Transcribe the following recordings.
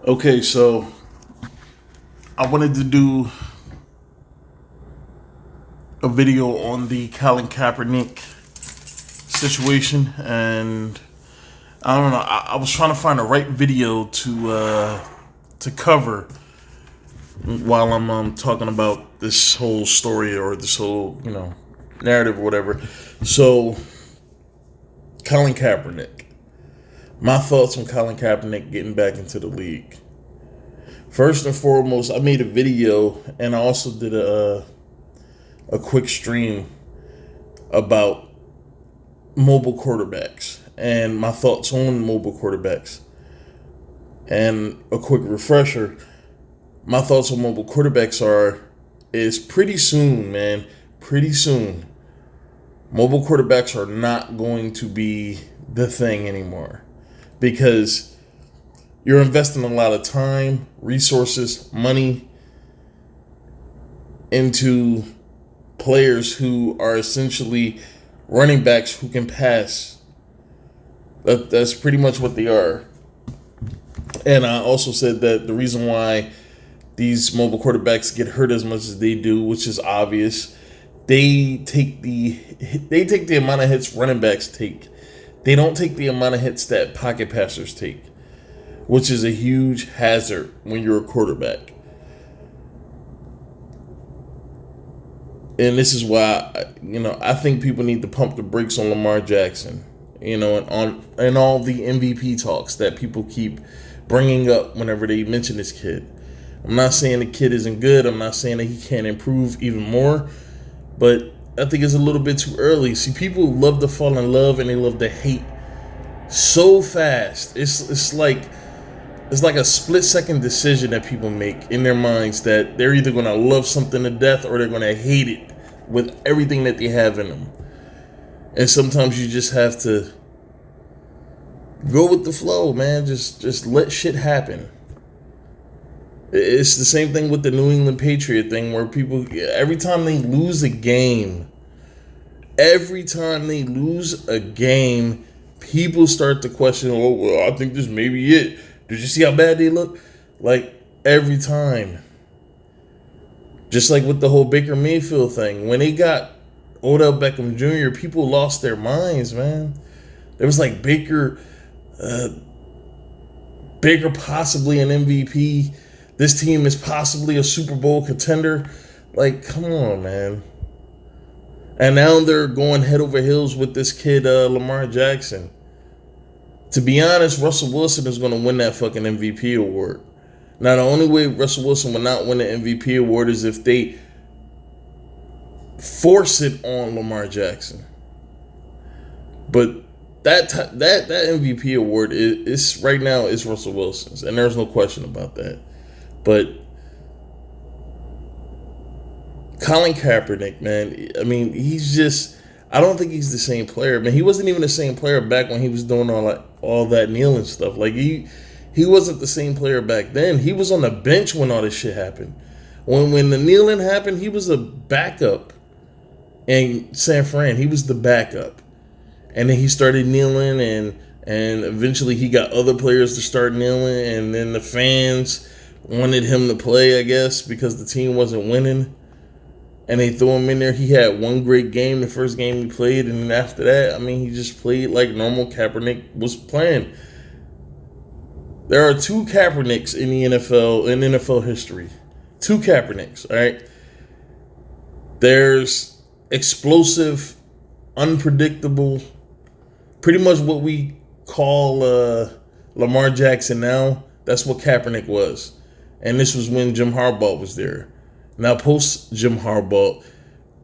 Okay, so I wanted to do a video on the Colin Kaepernick situation, and I don't know. I was trying to find the right video to cover while I'm talking about this whole story or this whole narrative or whatever. So, Colin Kaepernick. My thoughts on Colin Kaepernick getting back into the league. First and foremost, I made a video and I also did a quick stream about mobile quarterbacks and my thoughts on mobile quarterbacks. And a quick refresher, my thoughts on mobile quarterbacks is pretty soon, man. Pretty soon, mobile quarterbacks are not going to be the thing anymore because you're investing a lot of time, resources, money into players who are essentially running backs who can pass. That's pretty much what they are. And I also said that the reason why these mobile quarterbacks get hurt as much as they do, which is obvious, they take the amount of hits running backs take. They don't take the amount of hits that pocket passers take, which is a huge hazard when you're a quarterback. And this is why, I think people need to pump the brakes on Lamar Jackson, and all the MVP talks that people keep bringing up whenever they mention this kid. I'm not saying the kid isn't good. I'm not saying that he can't improve even more, but I think it's a little bit too early. See, people love to fall in love and they love to hate so fast. It's like a split-second decision that people make in their minds that they're either going to love something to death or they're going to hate it with everything that they have in them. And sometimes you just have to go with the flow, man. Just let shit happen. It's the same thing with the New England Patriot thing where people, every time they lose a game, people start to question, oh, well, I think this may be it. Did you see how bad they look? Like, every time. Just like with the whole Baker Mayfield thing. When they got Odell Beckham Jr., people lost their minds, man. There was like Baker possibly an MVP. This team is possibly a Super Bowl contender. Like, come on, man. And now they're going head over heels with this kid, Lamar Jackson. To be honest, Russell Wilson is going to win that fucking MVP award. Now, the only way Russell Wilson will not win the MVP award is if they force it on Lamar Jackson. But that MVP award is right now is Russell Wilson's, and there's no question about that. But Colin Kaepernick, man, I mean, I don't think he's the same player. Man, he wasn't even the same player back when he was doing all that kneeling stuff. Like, he wasn't the same player back then. He was on the bench when all this shit happened. When the kneeling happened, he was a backup in San Fran. He was the backup. And then he started kneeling, and eventually he got other players to start kneeling, and then the fans wanted him to play, I guess, because the team wasn't winning. And they threw him in there. He had one great game, the first game he played, and then after that, I mean, he just played like normal Kaepernick was playing. There are two Kaepernicks in the NFL, in NFL history. Two Kaepernicks, all right? There's explosive, unpredictable, pretty much what we call Lamar Jackson now. That's what Kaepernick was. And this was when Jim Harbaugh was there. Now, post Jim Harbaugh,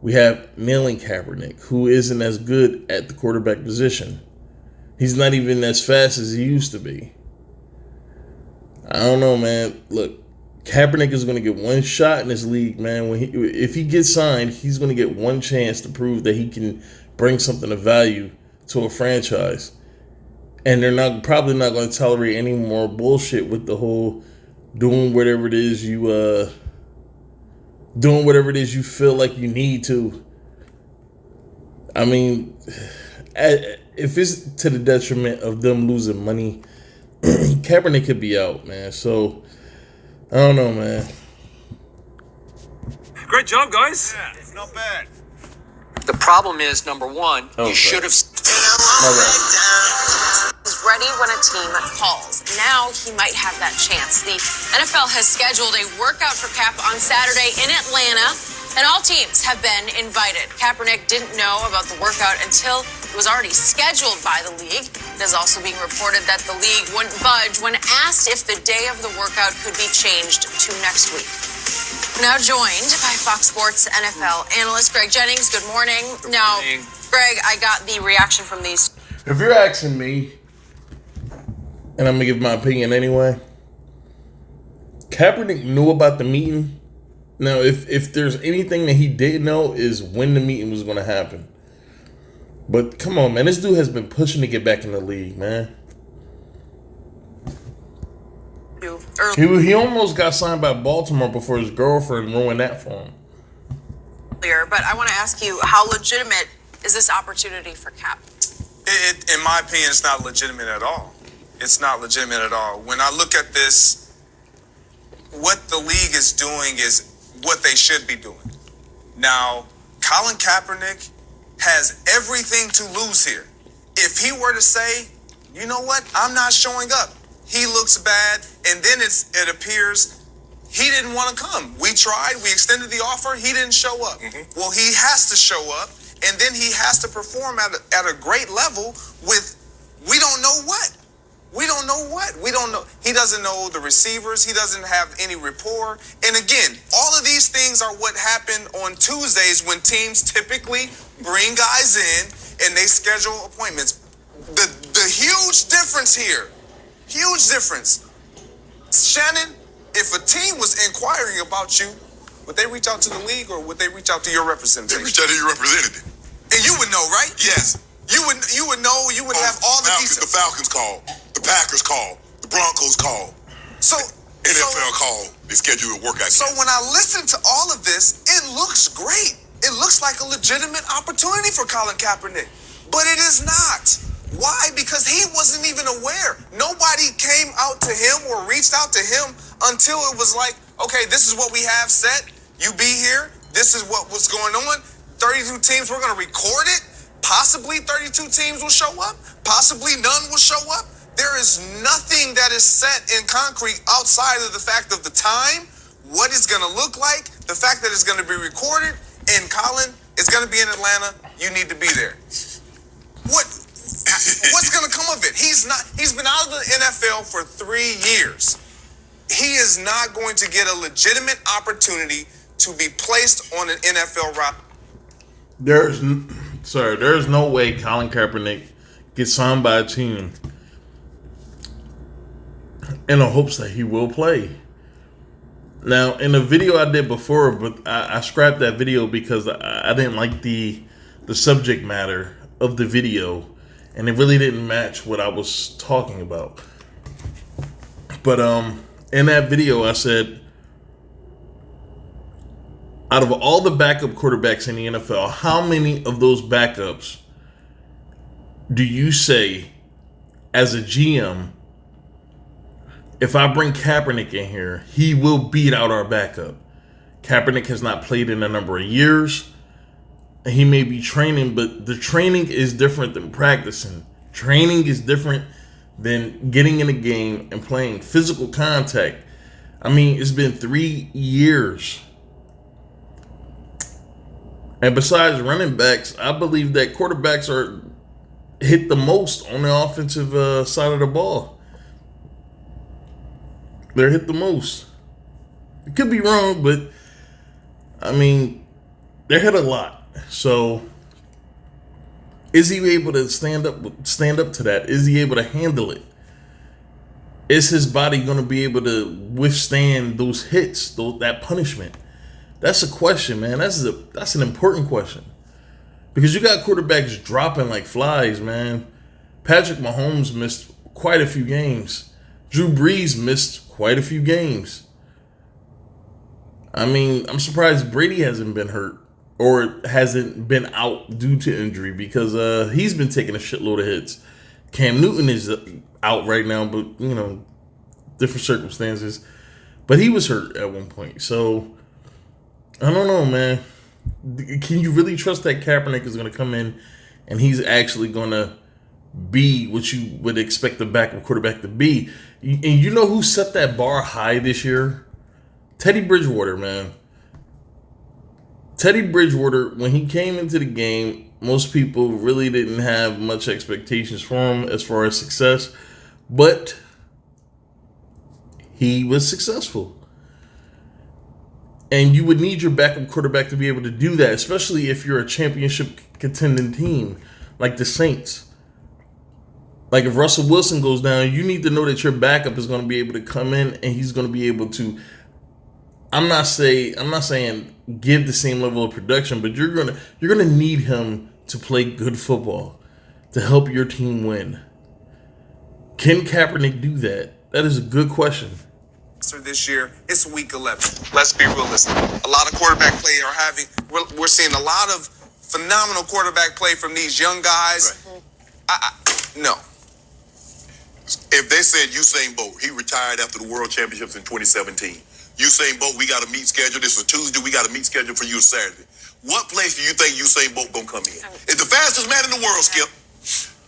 we have kneeling Kaepernick, who isn't as good at the quarterback position. He's not even as fast as he used to be. I don't know, man. Look, Kaepernick is going to get one shot in this league, man. If he gets signed, he's going to get one chance to prove that he can bring something of value to a franchise. And they're probably not going to tolerate any more bullshit with the whole doing whatever it is you feel like you need to. I mean, if it's to the detriment of them losing money, Kaepernick could be out, man. So I don't know, man. Great job, guys. Yeah, not bad. The problem is, number one, you should have. He's ready when a team calls. Now he might have that chance. The NFL has scheduled a workout for Cap on Saturday in Atlanta, and all teams have been invited. Kaepernick didn't know about the workout until it was already scheduled by the league. It is also being reported that the league wouldn't budge when asked if the day of the workout could be changed to next week. Now joined by Fox Sports NFL analyst Greg Jennings. Good morning. Now, Greg, I got the reaction from these. If you're asking me, and I'm going to give my opinion anyway, Kaepernick knew about the meeting. Now, if there's anything that he didn't know is when the meeting was going to happen. But come on, man. This dude has been pushing to get back in the league, man. He almost got signed by Baltimore before his girlfriend ruined that for him. But I want to ask you, how legitimate is this opportunity for Cap? In my opinion, it's not legitimate at all. It's not legitimate at all. When I look at this, what the league is doing is what they should be doing. Now, Colin Kaepernick has everything to lose here. If he were to say, you know what, I'm not showing up, he looks bad, and then it appears he didn't want to come. We tried, we extended the offer, he didn't show up. Well, he has to show up, and then he has to perform at a great level with we don't know what. We don't know what. We don't know. He doesn't know the receivers. He doesn't have any rapport. And again, all of these things are what happen on Tuesdays when teams typically bring guys in and they schedule appointments. The huge difference here, huge difference. Shannon, if a team was inquiring about you, would they reach out to the league or would they reach out to your representation? They reach out to your representative. And you would know, right? Yes. You would know. You would have all the details. The Falcons call. The Packers call. The Broncos call. So NFL call. They schedule a workout. So when I listen to all of this, it looks great. It looks like a legitimate opportunity for Colin Kaepernick. But it is not. Why? Because he wasn't even aware. Nobody came out to him or reached out to him until it was like, okay, this is what we have set. You be here. This is what was going on. 32 teams, we're going to record it. Possibly 32 teams will show up. Possibly none will show up. There is nothing that is set in concrete outside of the fact of the time, what it's going to look like, the fact that it's going to be recorded, and Colin, it's going to be in Atlanta. You need to be there. What's going to come of it? He's been out of the NFL for 3 years. He is not going to get a legitimate opportunity to be placed on an NFL roster. There's no way Colin Kaepernick gets signed by a team in the hopes that he will play. Now, in the video I did before, but I scrapped that video because I didn't like the subject matter of the video, and it really didn't match what I was talking about. But in that video, I said, out of all the backup quarterbacks in the NFL, how many of those backups do you say, as a GM, if I bring Kaepernick in here, he will beat out our backup? Kaepernick has not played in a number of years. He may be training, but the training is different than practicing. Training is different than getting in a game and playing physical contact. I mean, it's been 3 years. And besides running backs, I believe that quarterbacks are hit the most on the offensive side of the ball. They're hit the most. It could be wrong, but I mean, they're hit a lot. So, is he able to stand up to that? Is he able to handle it? Is his body going to be able to withstand those hits, that punishment? That's a question, man. That's an important question. Because you got quarterbacks dropping like flies, man. Patrick Mahomes missed quite a few games. Drew Brees missed quite a few games. I mean, I'm surprised Brady hasn't been hurt or hasn't been out due to injury, because he's been taking a shitload of hits. Cam Newton is out right now, but you know, different circumstances. But he was hurt at one point, so I don't know, man. Can you really trust that Kaepernick is going to come in and he's actually going to be what you would expect the backup quarterback to be? And you know who set that bar high this year? Teddy Bridgewater, man. Teddy Bridgewater, when he came into the game, most people really didn't have much expectations for him as far as success, but he was successful. And you would need your backup quarterback to be able to do that, especially if you're a championship contending team like the Saints. Like if Russell Wilson goes down, you need to know that your backup is going to be able to come in and he's going to be able to. I'm not saying give the same level of production, but you're gonna need him to play good football to help your team win. Can Kaepernick do that? That is a good question. This year, it's week 11. Let's be realistic. A lot of quarterback play we're seeing a lot of phenomenal quarterback play from these young guys. Right. No. If they said Usain Bolt, he retired after the World Championships in 2017. Usain Bolt, we got a meet schedule. This is Tuesday. We got a meet schedule for you Saturday. What place do you think Usain Bolt gonna come in? It's the fastest man in the world, Skip.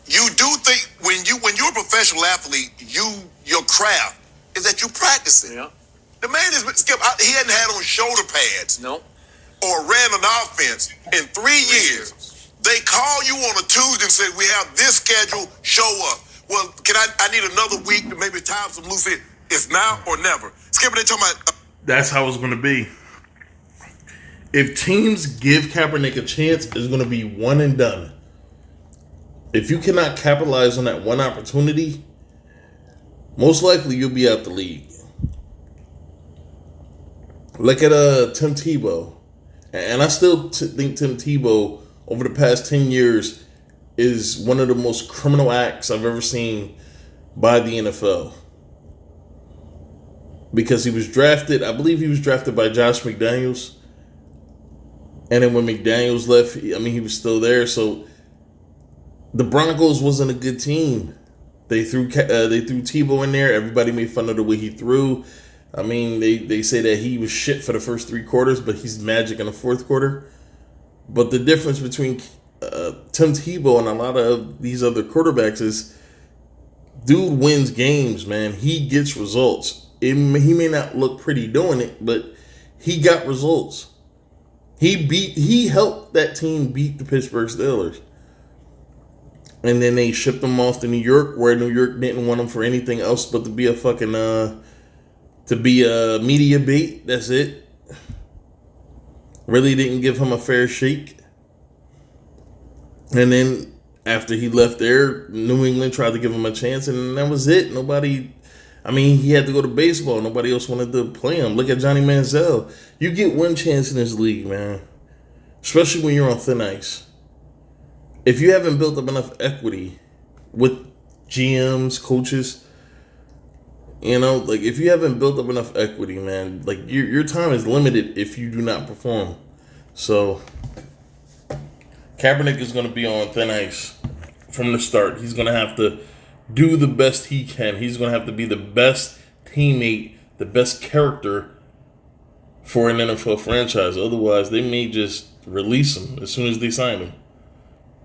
You do think when you're a professional athlete, your craft is that you practice it. Yeah. The man is Skip. He hadn't had on shoulder pads. No. Or ran an offense in 3 years. They call you on a Tuesday and say, we have this schedule, show up. Well, I need another week to maybe tie up some loose ends. It's now or never. Skip, they talking about... That's how it's going to be. If teams give Kaepernick a chance, it's going to be one and done. If you cannot capitalize on that one opportunity, most likely you'll be out the league. Look at Tim Tebow. And I still think Tim Tebow, over the past 10 years, is one of the most criminal acts I've ever seen by the NFL. Because he was drafted, I believe he was drafted by Josh McDaniels. And then when McDaniels left, he was still there. So the Broncos wasn't a good team. They threw Tebow in there. Everybody made fun of the way he threw. They say that he was shit for the first 3 quarters, but he's magic in the fourth quarter. But the difference between Tim Tebow and a lot of these other quarterbacks is dude wins games, man. He gets results. He may not look pretty doing it, but he got results. He helped that team beat the Pittsburgh Steelers. And then they shipped him off to New York, where New York didn't want him for anything else but to be a media bait. That's it. Really didn't give him a fair shake. And then after he left there, New England tried to give him a chance, and that was it. He had to go to baseball. Nobody else wanted to play him. Look at Johnny Manziel. You get one chance in this league, man. Especially when you're on thin ice. If you haven't built up enough equity with GMs, coaches, if you haven't built up enough equity, man, your time is limited if you do not perform. So Kaepernick is going to be on thin ice from the start. He's going to have to do the best he can. He's going to have to be the best teammate, the best character for an NFL franchise. Otherwise, they may just release him as soon as they sign him.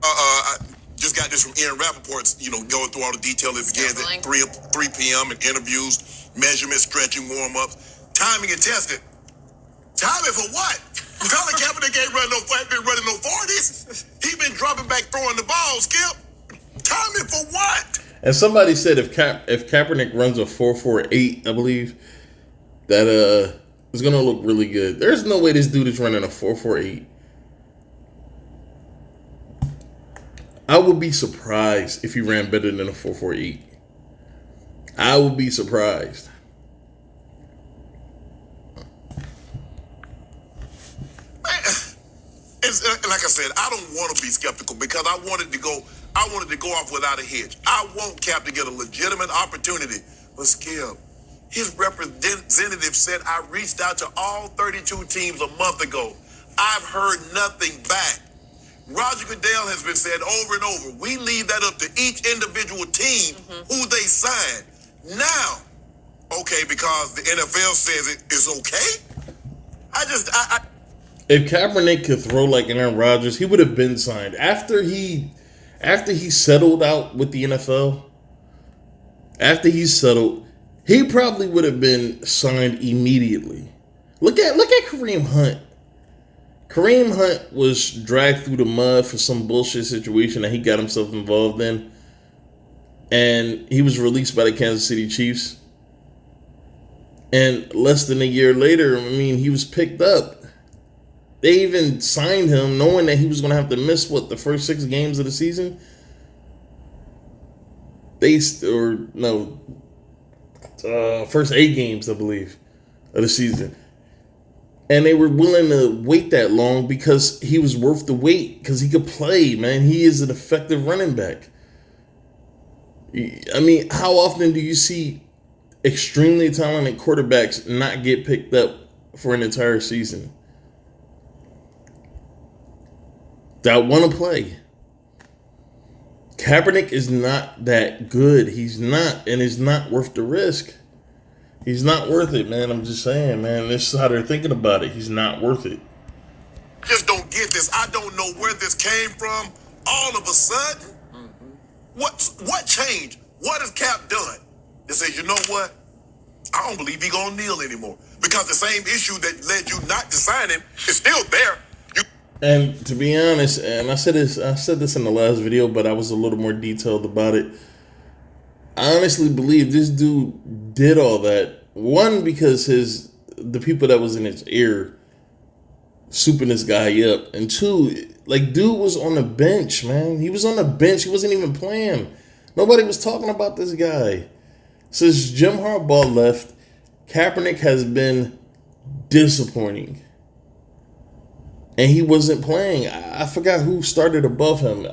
I just got this from Aaron Rappaport's, going through all the details again at 3 p.m. and interviews, measurements, stretching, warm-ups, timing and testing. Timing for what? Colin Kaepernick ain't been running no 40s. He been dropping back, throwing the ball, Skip. Timing for what? And somebody said if Kaepernick runs a 4.48, I believe, that is going to look really good. There's no way this dude is running a 4.48. I would be surprised if he ran better than a 4.48. I would be surprised. Like I said, I don't want to be skeptical because I wanted to go off without a hitch. I want Cap to get a legitimate opportunity. But Skip, his representative said I reached out to all 32 teams a month ago. I've heard nothing back. Roger Goodell has been said over and over. We leave that up to each individual team who they sign. Now, okay, because the NFL says it is okay. If Kaepernick could throw like Aaron Rodgers, he would have been signed after he settled out with the NFL. After he settled, he probably would have been signed immediately. Look at Kareem Hunt. Kareem Hunt was dragged through the mud for some bullshit situation that he got himself involved in, and he was released by the Kansas City Chiefs. And less than a year later, I mean, he was picked up. They even signed him knowing that he was going to have to miss, the first 6 games of the season? First 8 games, I believe, of the season. And they were willing to wait that long because he was worth the wait, because he could play, man. He is an effective running back. I mean, how often do you see extremely talented quarterbacks not get picked up for an entire season that want to play? Kaepernick is not that good. He's not, and it's not worth the risk. He's not worth it, man. I'm just saying, man. This is how they're thinking about it. He's not worth it. I just don't get this. I don't know where this came from. All of a sudden, what changed? What has Cap done? They say, you know what? I don't believe he gonna kneel anymore, because the same issue that led you not to sign him is still there. And to be honest, and I said this in the last video, but I was a little more detailed about it. I honestly believe this dude did all that. One, because the people that was in his ear souping this guy up. And two, like, dude was on the bench, man. He was on the bench. He wasn't even playing. Nobody was talking about this guy. Since Jim Harbaugh left, Kaepernick has been disappointing. And he wasn't playing. I forgot who started above him.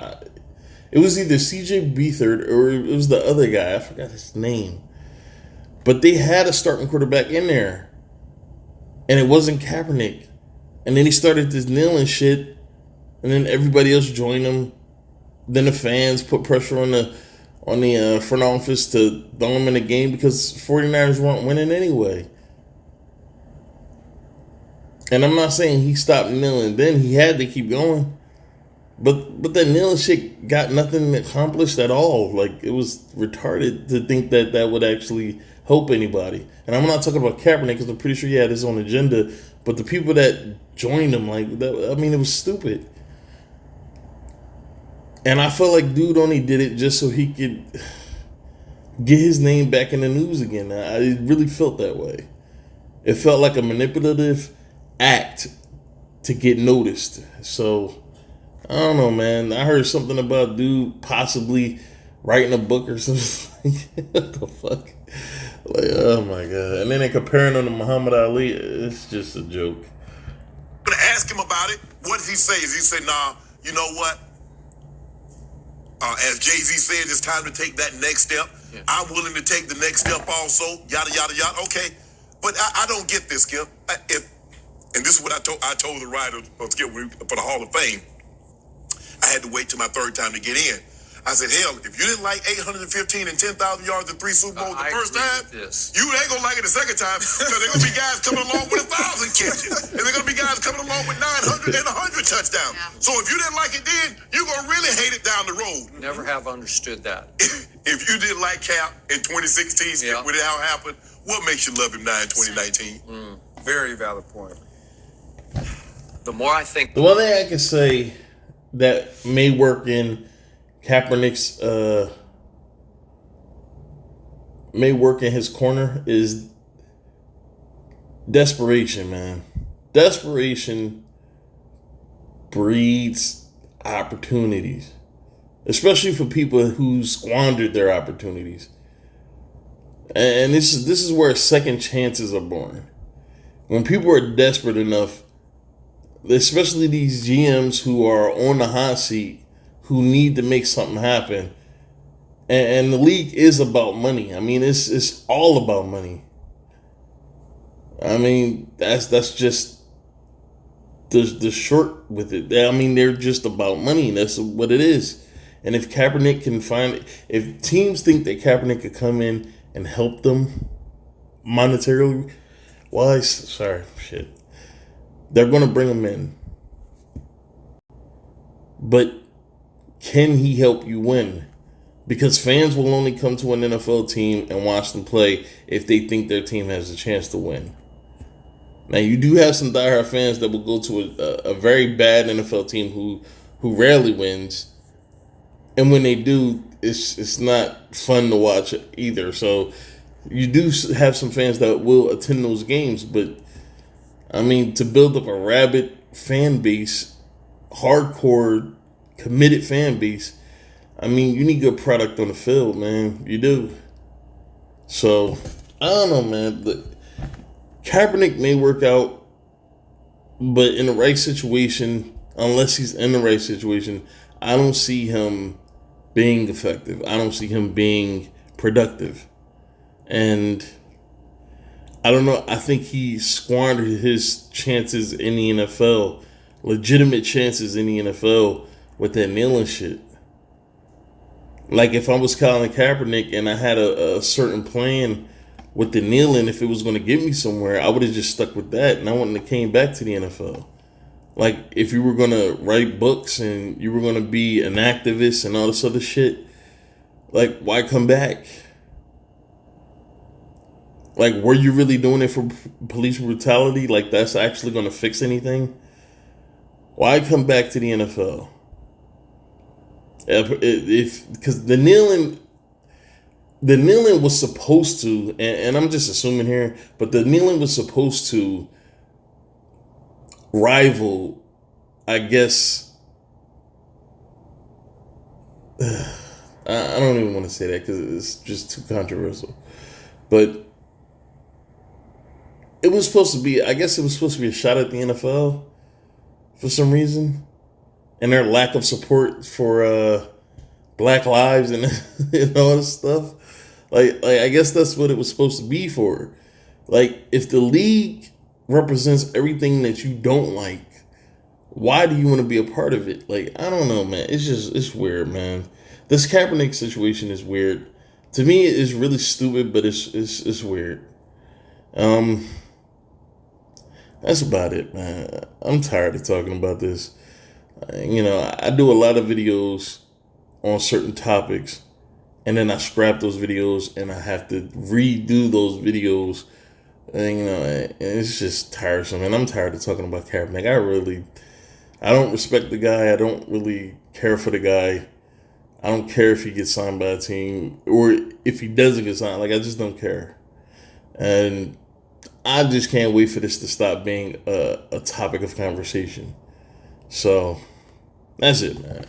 It was either CJ Beathard or it was the other guy. I forgot his name. But they had a starting quarterback in there. And it wasn't Kaepernick. And then he started this kneeling shit. And then everybody else joined him. Then the fans put pressure on the front office to throw him in the game because 49ers weren't winning anyway. And I'm not saying he stopped kneeling then. He had to keep going. But that kneeling shit got nothing accomplished at all. Like, it was retarded to think that that would actually help anybody. And I'm not talking about Kaepernick because I'm pretty sure he had his own agenda. But the people that joined him, like, that, I mean, it was stupid. And I felt like dude only did it just so he could get his name back in the news again. I really felt that way. It felt like a manipulative act to get noticed. So I don't know, man. I heard something about dude possibly writing a book or something. What the fuck? Like, oh my god. And then they're comparing him to Muhammad Ali. It's just a joke. I'm gonna ask him about it. What does he say? Is he say, nah, you know what? As Jay-Z said, it's time to take that next step. Yeah. I'm willing to take the next step also. Yada, yada, yada. Okay. But I don't get this, Skip. And this is what I told the writer of Skip for the Hall of Fame. I had to wait till my third time to get in. I said, hell, if you didn't like 815 and 10,000 yards and 3 Super Bowls the first time, you ain't gonna like it the second time. So there's gonna be guys coming along with 1,000 catches, and there's gonna be guys coming along with 900 and 100 touchdowns. Yeah. So if you didn't like it then, you're gonna really hate it down the road. Never have understood that. If you didn't like Cap in 2016, Skip, when it all happened, what makes you love him now in 2019? Very valid point. The more I think, the one thing I can say that may work in Kaepernick's may work in his corner is desperation, man. Desperation breeds opportunities, especially for people who squandered their opportunities. And this is where second chances are born. When people are desperate enough, especially these GMs who are on the hot seat, who need to make something happen. And the league is about money. I mean, it's all about money. I mean, that's just the short with it. I mean, they're just about money. That's what it is. And if Kaepernick can if teams think that Kaepernick could come in and help them monetarily, they're going to bring him in. But can he help you win? Because fans will only come to an NFL team and watch them play if they think their team has a chance to win. Now, you do have some diehard fans that will go to a very bad NFL team who rarely wins. And when they do, it's not fun to watch either. So you do have some fans that will attend those games. But, I mean, to build up a rabid fan base, hardcore, committed fan base, I mean, you need good product on the field, man. You do. So, I don't know, man. Kaepernick may work out, but in the right situation, unless he's in the right situation, I don't see him being effective. I don't see him being productive. And I don't know. I think he squandered his chances in the NFL, legitimate chances in the NFL, with that kneeling shit. Like, if I was Colin Kaepernick and I had a certain plan with the kneeling, if it was going to get me somewhere, I would have just stuck with that and I wouldn't have came back to the NFL. Like, if you were going to write books and you were going to be an activist and all this other shit, like, why come back? Like, were you really doing it for police brutality? Like, that's actually going to fix anything? Why come back to the NFL? Because the kneeling was supposed to, and I'm just assuming here, but the kneeling was supposed to rival, I guess, I don't even want to say that because it's just too controversial, but it was supposed to be, I guess it was supposed to be a shot at the NFL for some reason. And their lack of support for Black lives and, and all this stuff. Like I guess that's what it was supposed to be for. Like, if the league represents everything that you don't like, why do you want to be a part of it? Like, I don't know, man. It's weird, man. This Kaepernick situation is weird. To me, it's really stupid, but it's weird. That's about it, man. I'm tired of talking about this. You know, I do a lot of videos on certain topics, and then I scrap those videos, and I have to redo those videos. And, you know, and it's just tiresome. And I'm tired of talking about Kaepernick. I don't respect the guy. I don't really care for the guy. I don't care if he gets signed by a team or if he doesn't get signed. Like, I just don't care. And I just can't wait for this to stop being a topic of conversation. So, that's it, man.